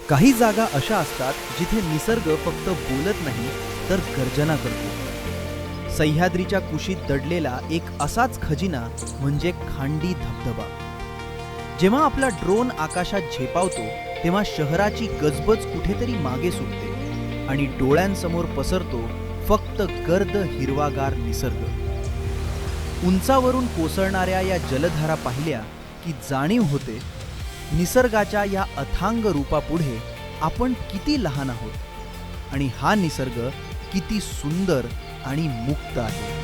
काही जागा अशा असतात जिथे निसर्ग फक्त बोलत नाही तर गर्जना करतो. सह्याद्रीच्या कुशीत दडलेला एक असाच खजिना म्हणजे खांडी धबधबा. जेव्हा आपला ड्रोन आकाशात झेपावतो तेव्हा शहराची गजबज कुठेतरी मागे सुटते आणि डोळ्यांसमोर पसरतो फक्त गर्द हिरवागार निसर्ग. उंचावरून कोसळणाऱ्या या जलधारा पाहिल्या की जाणीव होते, निसर्गाच्या या अथांग रूपापुढे आपण किती लहान आहोत आणि हा निसर्ग किती सुंदर आणि मुक्त आहे.